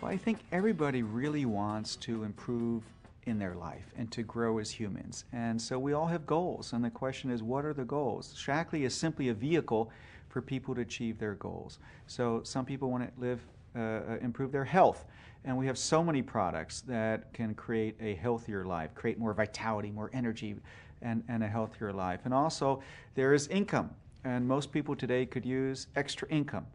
Well, I think everybody really wants to improve in their life and to grow as humans. And so we all have goals. And the question is, what are the goals? Shaklee is simply a vehicle for people to achieve their goals. So some people want to improve their health. And we have so many products that can create a healthier life, create more vitality, more energy, and a healthier life. And also, there is income. And most people today could use extra income.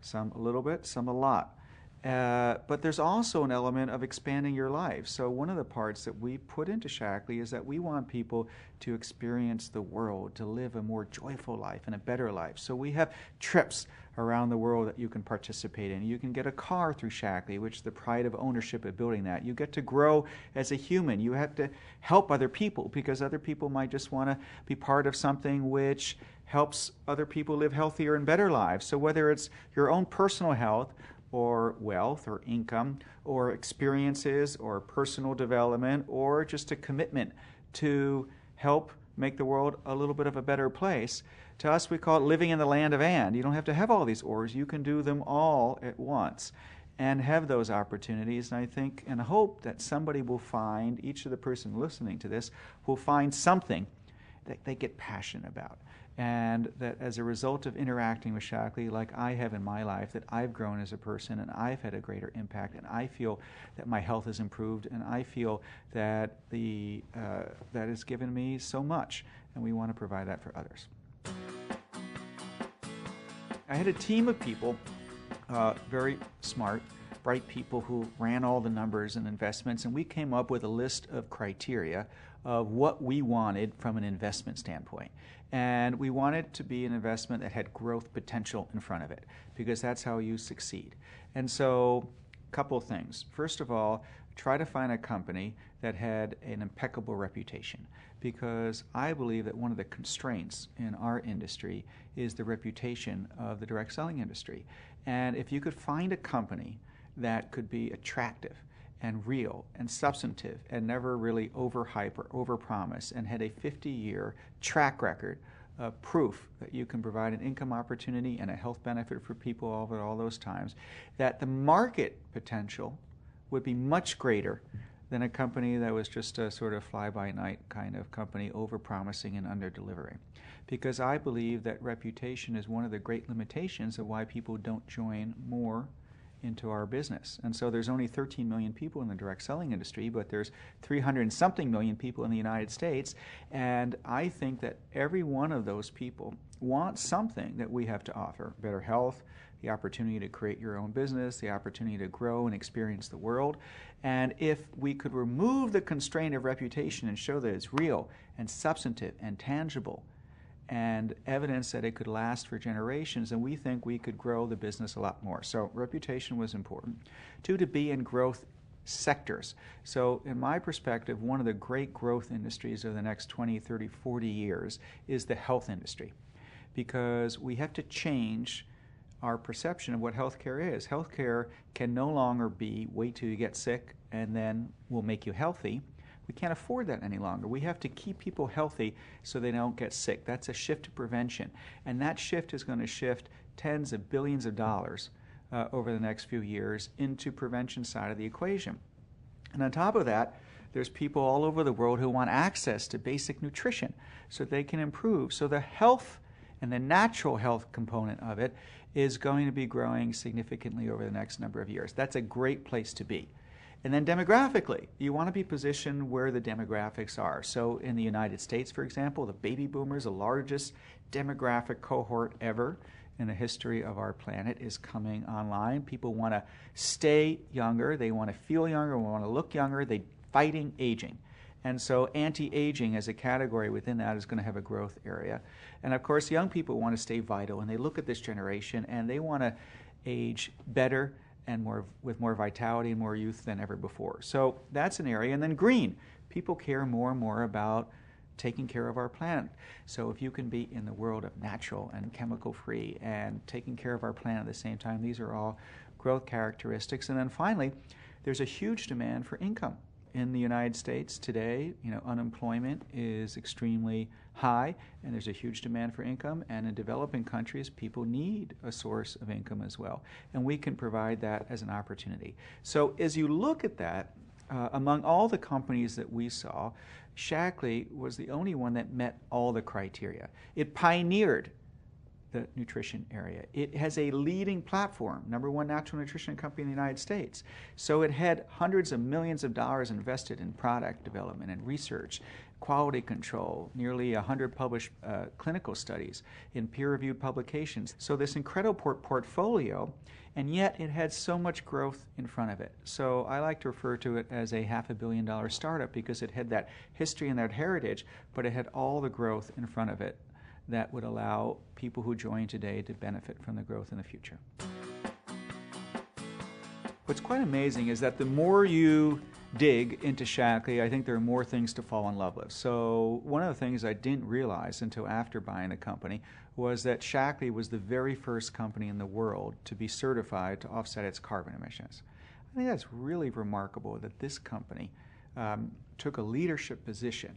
Some a little bit, some a lot. But there's also an element of expanding your life. So one of the parts that we put into Shaklee is that we want people to experience the world, to live a more joyful life and a better life. So we have trips around the world that you can participate in. You can get a car through Shaklee, which is the pride of ownership of building that. You get to grow as a human. You have to help other people because other people might just want to be part of something which helps other people live healthier and better lives. So whether it's your own personal health or wealth or income or experiences or personal development or just a commitment to help make the world a little bit of a better place. To us, we call it living in the land of and. You don't have to have all these ors. You can do them all at once and have those opportunities. And I think and hope that somebody will find, each of the person listening to this, will find something that they get passionate about. And that as a result of interacting with Shaklee, like I have in my life, that I've grown as a person and I've had a greater impact, and I feel that my health has improved, and I feel that that has given me so much, and we want to provide that for others. I had a team of people, very smart, bright people who ran all the numbers and investments, and we came up with a list of criteria of what we wanted from an investment standpoint. And we wanted to be an investment that had growth potential in front of it, because that's how you succeed. And so, a couple of things. First of all, try to find a company that had an impeccable reputation, because I believe that one of the constraints in our industry is the reputation of the direct selling industry. And if you could find a company that could be attractive and real and substantive and never really overhype or overpromise and had a 50-year track record of proof that you can provide an income opportunity and a health benefit for people all those times, that the market potential would be much greater than a company that was just a sort of fly-by-night kind of company, overpromising and under-delivering. Because I believe that reputation is one of the great limitations of why people don't join more into our business. And so there's only 13 million people in the direct selling industry, but there's 300 and something million people in the United States. And I think that every one of those people wants something that we have to offer: better health, the opportunity to create your own business, the opportunity to grow and experience the world. And if we could remove the constraint of reputation and show that it's real and substantive and tangible and evidence that it could last for generations, and we think we could grow the business a lot more. So reputation was important. Two, to be in growth sectors. So in my perspective, one of the great growth industries of the next 20, 30, 40 years is the health industry, because we have to change our perception of what healthcare is. Healthcare can no longer be wait till you get sick and then we'll make you healthy. We can't afford that any longer. We have to keep people healthy so they don't get sick. That's a shift to prevention. And that shift is going to shift tens of billions of dollars over the next few years into prevention side of the equation. And on top of that, there's people all over the world who want access to basic nutrition so they can improve. So the health and the natural health component of it is going to be growing significantly over the next number of years. That's a great place to be. And then demographically, you want to be positioned where the demographics are. So in the United States, for example, the baby boomers, the largest demographic cohort ever in the history of our planet, is coming online. People want to stay younger, they want to feel younger, they want to look younger, they're fighting aging. And so anti-aging as a category within that is going to have a growth area. And of course, young people want to stay vital, and they look at this generation and they want to age better and with more vitality and more youth than ever before. So that's an area. And then green. People care more and more about taking care of our planet. So if you can be in the world of natural and chemical-free and taking care of our planet at the same time, these are all growth characteristics. And then finally, there's a huge demand for income. in the United States today, unemployment is extremely high, and there's a huge demand for income. And in developing countries, people need a source of income as well. And we can provide that as an opportunity. So as you look at that, among all the companies that we saw, Shaklee was the only one that met all the criteria. It pioneered the nutrition area. It has a leading platform, #1 natural nutrition company in the United States. So it had hundreds of millions of dollars invested in product development and research, quality control, nearly 100 published clinical studies in peer-reviewed publications. So this incredible portfolio, and yet it had so much growth in front of it. So I like to refer to it as a $500 million startup because it had that history and that heritage, but it had all the growth in front of it that would allow people who join today to benefit from the growth in the future. What's quite amazing is that the more you dig into Shaklee, I think there are more things to fall in love with. So one of the things I didn't realize until after buying the company was that Shaklee was the very first company in the world to be certified to offset its carbon emissions. I think that's really remarkable that this company took a leadership position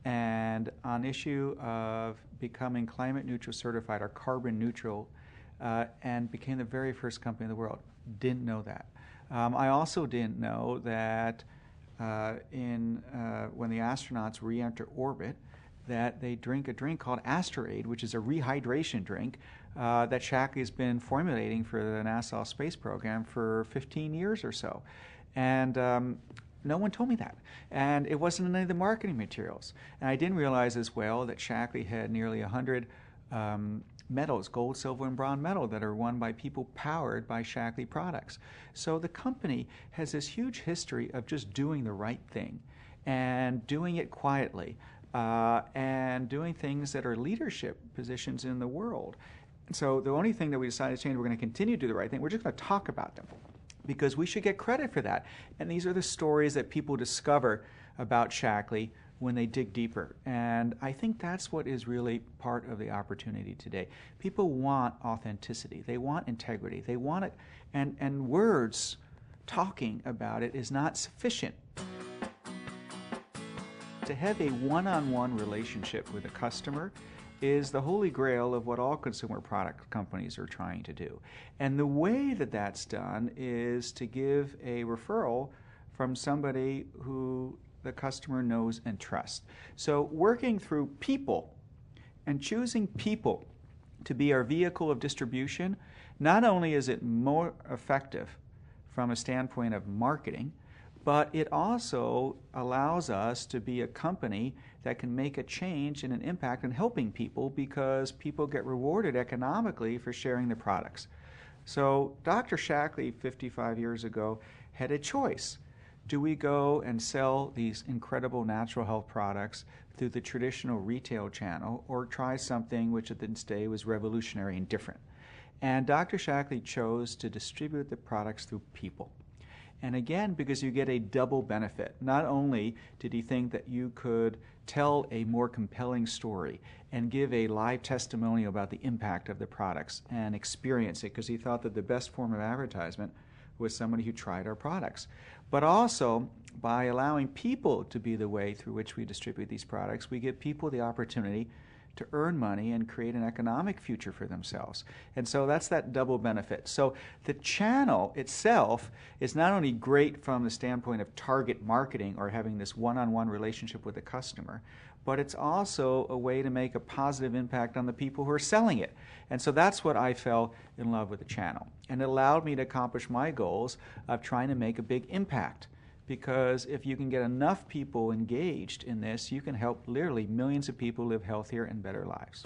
and on issue of becoming climate neutral certified or carbon neutral and became the very first company in the world. Didn't know that. I also didn't know that when the astronauts re-enter orbit, that they drink a drink called Asterade, which is a rehydration drink that Shaklee has been formulating for the NASA space program for 15 years or so. And no one told me that. And it wasn't in any of the marketing materials. And I didn't realize as well that Shaklee had nearly 100 medals, gold, silver, and bronze medal, that are won by people powered by Shaklee products. So the company has this huge history of just doing the right thing and doing it quietly and doing things that are leadership positions in the world. So the only thing that we decided to change, we're going to continue to do the right thing. We're just going to talk about them, because we should get credit for that. And these are the stories that people discover about Shaklee when they dig deeper. And I think that's what is really part of the opportunity today. People want authenticity. They want integrity. They want it, and words, talking about it is not sufficient. To have a one-on-one relationship with a customer is the holy grail of what all consumer product companies are trying to do. And the way that that's done is to give a referral from somebody who the customer knows and trusts. So working through people and choosing people to be our vehicle of distribution, not only is it more effective from a standpoint of marketing, but it also allows us to be a company that can make a change and an impact in helping people, because people get rewarded economically for sharing the products. So Dr. Shaklee 55 years ago had a choice. Do we go and sell these incredible natural health products through the traditional retail channel, or try something which at this day was revolutionary and different? And Dr. Shaklee chose to distribute the products through people. And again, because you get a double benefit. Not only did he think that you could tell a more compelling story and give a live testimonial about the impact of the products and experience it, because he thought that the best form of advertisement was somebody who tried our products. But also, by allowing people to be the way through which we distribute these products, we give people the opportunity to earn money and create an economic future for themselves. And so that's that double benefit. So the channel itself is not only great from the standpoint of target marketing or having this one-on-one relationship with the customer, but it's also a way to make a positive impact on the people who are selling it. And so that's what I fell in love with the channel. And it allowed me to accomplish my goals of trying to make a big impact. Because if you can get enough people engaged in this, you can help literally millions of people live healthier and better lives.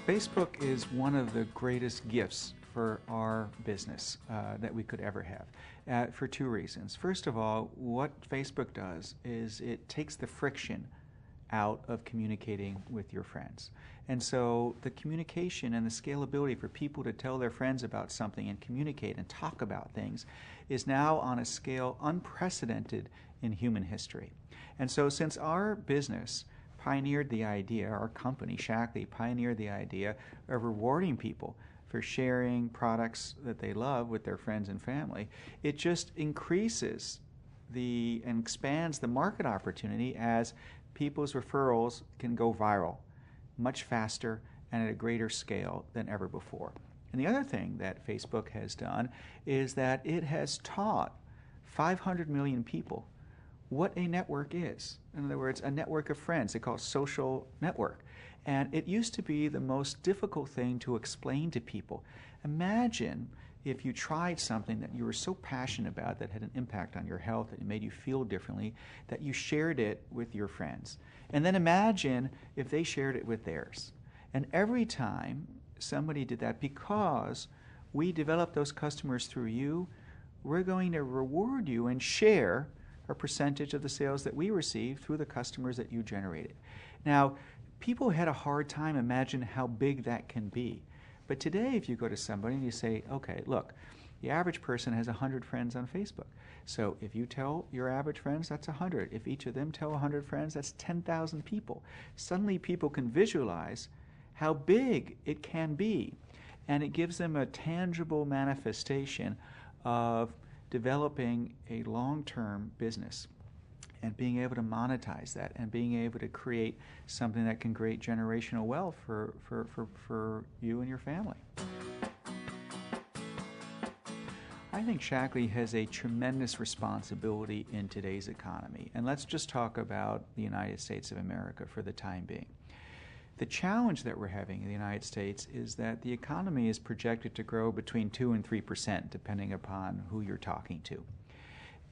Facebook is one of the greatest gifts for our business that we could ever have, for two reasons. First of all, what Facebook does is it takes the friction out of communicating with your friends. And so the communication and the scalability for people to tell their friends about something and communicate and talk about things is now on a scale unprecedented in human history. And so since our business pioneered the idea, our company, Shaklee, pioneered the idea of rewarding people for sharing products that they love with their friends and family, it just increases and expands the market opportunity as people's referrals can go viral much faster and at a greater scale than ever before. And the other thing that Facebook has done is that it has taught 500 million people what a network is. In other words, a network of friends. They call it social network. And it used to be the most difficult thing to explain to people. Imagine if you tried something that you were so passionate about that had an impact on your health, that it made you feel differently, that you shared it with your friends. And then imagine if they shared it with theirs. And every time somebody did that, because we developed those customers through you, we're going to reward you and share a percentage of the sales that we receive through the customers that you generated. Now, people had a hard time imagining how big that can be. But today, if you go to somebody and you say, okay, look, the average person has 100 friends on Facebook. So if you tell your average friends, that's 100. If each of them tell 100 friends, that's 10,000 people. Suddenly people can visualize how big it can be. And it gives them a tangible manifestation of developing a long-term business and being able to monetize that and being able to create something that can create generational wealth for you and your family. I think Shaklee has a tremendous responsibility in today's economy. And let's just talk about the United States of America for the time being. The challenge that we're having in the United States is that the economy is projected to grow between 2 and 3%, depending upon who you're talking to.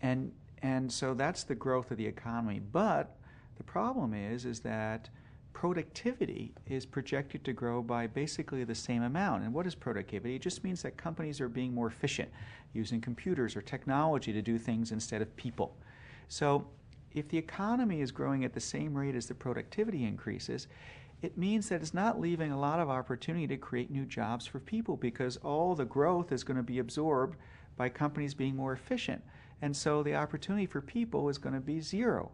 And so that's the growth of the economy. But the problem is that productivity is projected to grow by basically the same amount. And what is productivity? It just means that companies are being more efficient, using computers or technology to do things instead of people. So if the economy is growing at the same rate as the productivity increases, it means that it's not leaving a lot of opportunity to create new jobs for people, because all the growth is going to be absorbed by companies being more efficient. And so the opportunity for people is going to be zero.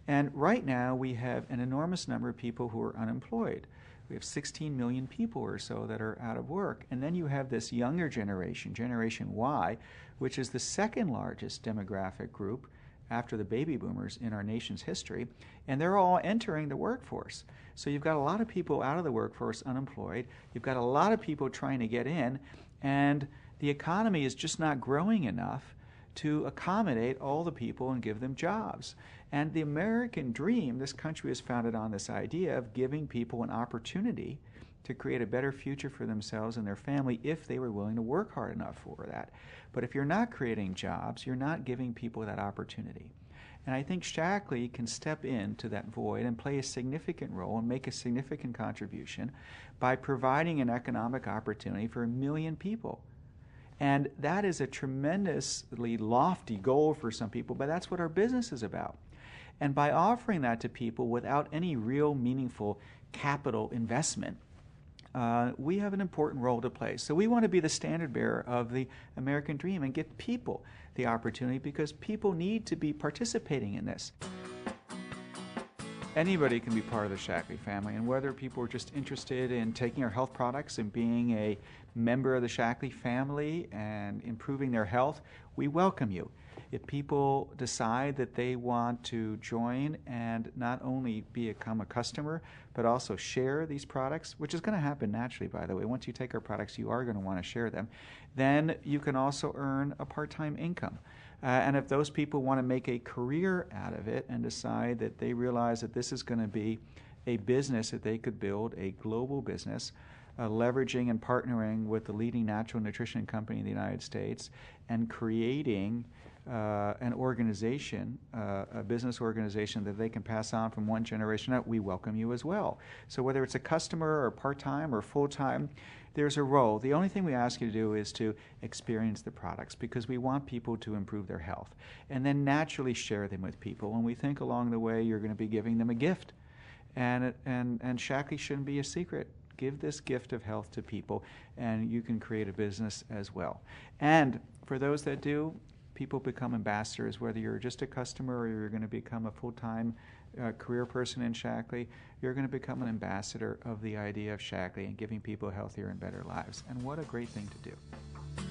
And right now we have an enormous number of people who are unemployed. We have 16 million people or so that are out of work. And then you have this younger generation, Generation Y, which is the second largest demographic group after the baby boomers in our nation's history, and they're all entering the workforce. So you've got a lot of people out of the workforce unemployed, you've got a lot of people trying to get in, and the economy is just not growing enough to accommodate all the people and give them jobs. And the American dream, this country is founded on this idea of giving people an opportunity to create a better future for themselves and their family if they were willing to work hard enough for that. But if you're not creating jobs, you're not giving people that opportunity. And I think Shaklee can step into that void and play a significant role and make a significant contribution by providing an economic opportunity for 1 million people. And that is a tremendously lofty goal for some people, but that's what our business is about. And by offering that to people without any real meaningful capital investment, we have an important role to play. So we want to be the standard bearer of the American dream and give people the opportunity, because people need to be participating in this. Anybody can be part of the Shaklee family, and whether people are just interested in taking our health products and being a member of the Shaklee family and improving their health, we welcome you. If people decide that they want to join and not only become a customer, but also share these products, which is going to happen naturally, by the way. Once you take our products, you are going to want to share them. Then you can also earn a part-time income. And if those people want to make a career out of it and decide that they realize that this is going to be a business that they could build, a global business, leveraging and partnering with the leading natural nutrition company in the United States and creating an organization, a business organization that they can pass on from one generation out, we welcome you as well. So whether it's a customer or part-time or full-time, there's a role. The only thing we ask you to do is to experience the products, because we want people to improve their health, and then naturally share them with people. And we think along the way you're going to be giving them a gift. And Shaklee shouldn't be a secret. Give this gift of health to people, and you can create a business as well. And for those that do, people become ambassadors, whether you're just a customer or you're going to become a full-time career person in Shaklee, you're going to become an ambassador of the idea of Shaklee and giving people healthier and better lives. And what a great thing to do.